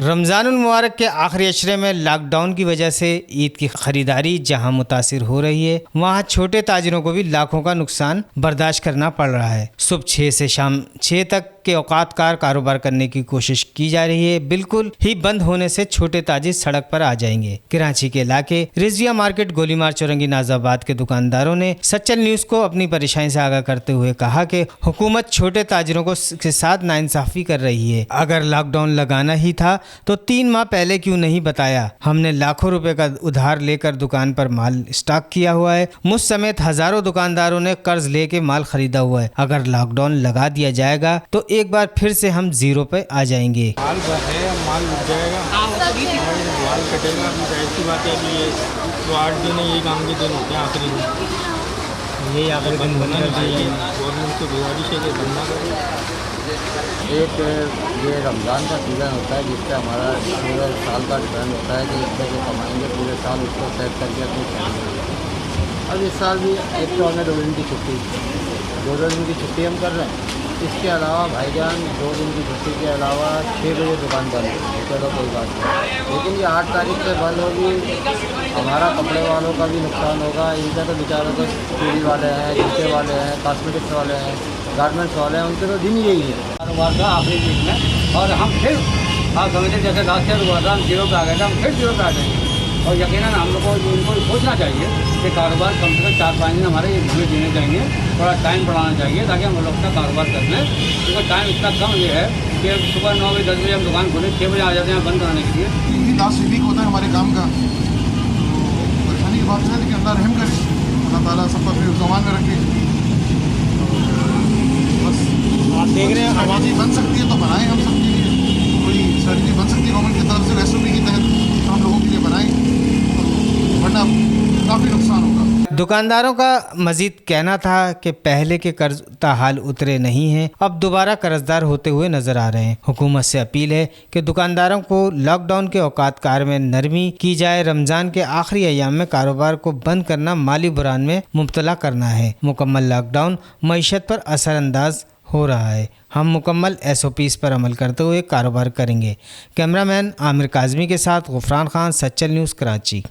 रमज़ानुल मुबारक के आखिरी अशरे में लॉकडाउन की वजह से ईद की खरीदारी जहां मुतासिर हो रही है, वहां छोटे ताजिरों को भी लाखों का नुकसान बर्दाश्त करना पड़ रहा है। सुबह 6 से शाम 6 तक के औकातकार कारोबार करने की कोशिश की जा रही है। बिल्कुल ही बंद होने से छोटे ताजिर सड़क पर आ जाएंगे। कराची के इलाके रिजविया मार्केट, गोलीमार, चौरंगी, नाजाबाद के दुकानदारों ने सच्चल न्यूज़ को अपनी परेशानी से आगाह करते हुए कहा कि हुकूमत छोटे ताजिरों के साथ नाइंसाफी कर रही है। अगर लॉकडाउन लगाना ही था तो 3 माह पहले क्यों नहीं बताया। हमने लाखों रुपए का उधार लेकर दुकान पर माल स्टॉक किया हुआ है। मुझ समेत हजारों दुकानदारों ने कर्ज लेके माल खरीदा हुआ है। अगर लॉकडाउन लगा दिया जाएगा तो एक बार फिर से हम जीरो पे आ जाएंगे। माल है, माल लग जाएगा, माल कटेगा। ऐसी बात है कि ये तो 8 दिन है, ये काम के दिन होते हैं आखिरी दिन। ये आखिरी दिन होना चाहिए। गवर्नमेंट से गुजारिश है कि बंद ना करें। एक ये रमज़ान का सीज़न होता है जिससे हमारा पूरे साल का डिपेंड होता है कि इससे जो कमाएंगे पूरे साल उसको सेट करके अपनी फैमिली। अब इस साल भी एक तो हमें 2 दिन की छुट्टी, 2 दिन की छुट्टी हम कर रहे हैं। इसके अलावा भाईजान 2 दिन की छुट्टी के अलावा 6 बजे दुकान बंद होगी, चलो कोई बात नहीं। लेकिन ये 8 तारीख से बंद होगी, हमारा कपड़े वालों का भी नुकसान होगा। इनका तो बेचारों को चूड़ी वाले हैं, जूते वाले हैं, कॉस्मेटिक्स वाले हैं, गारमेंट्स वाले हैं, उनके तो दिन ही यही है। कारोबार का आखिरी वीक में और हम फिर आप समझते जैसे लास्ट ईयर हुआ था, हम जीरो पे आ गए थे, हम फिर जीरो पे आ जाएंगे। और यकीनन हम लोग को इनको सोचना चाहिए कि कारोबार कम से कम 4-5 दिन हमारे ये भूले जीने चाहिए, थोड़ा टाइम बढ़ाना चाहिए ताकि हम लोग का कारोबार कर लें। क्योंकि टाइम इतना कम ये है कि सुबह 9 बजे 10 बजे हम दुकान खोलें, 6 बजे आ जाते हैं बंद कराने के लिए। यही लास्ट वीक होता है हमारे काम का, तो परेशानी की बात है, लेकिन अल्लाह रहम करे, अल्लाह ताला सबको अपने ज़मान में रखे। बस आप देख रहे हैं हवा जी बन सकती है तो बनाएं हम सबके लिए, कोई स्ट्रेटजी बन सकती है गवर्नमेंट की तरफ से SOP के तहत, तो हम लोगों के लिए बनाएं, वरना काफ़ी नुकसान होगा। दुकानदारों का मजीद कहना था कि पहले के कर्ज हाल उतरे नहीं हैं, अब दोबारा कर्जदार होते हुए नजर आ रहे हैं। हुकूमत से अपील है कि दुकानदारों को लॉकडाउन के औकातकार में नरमी की जाए। रमजान के आखिरी अयाम में कारोबार को बंद करना माली बुरान में मुब्तला करना है। मुकम्मल लॉकडाउन मईशत पर असरअंदाज हो रहा है। हम मुकम्मल SOPs पर अमल करते हुए कारोबार करेंगे। कैमरामैन आमिर काज़मी के साथ गुफरान खान, सच्चल न्यूज़, कराची।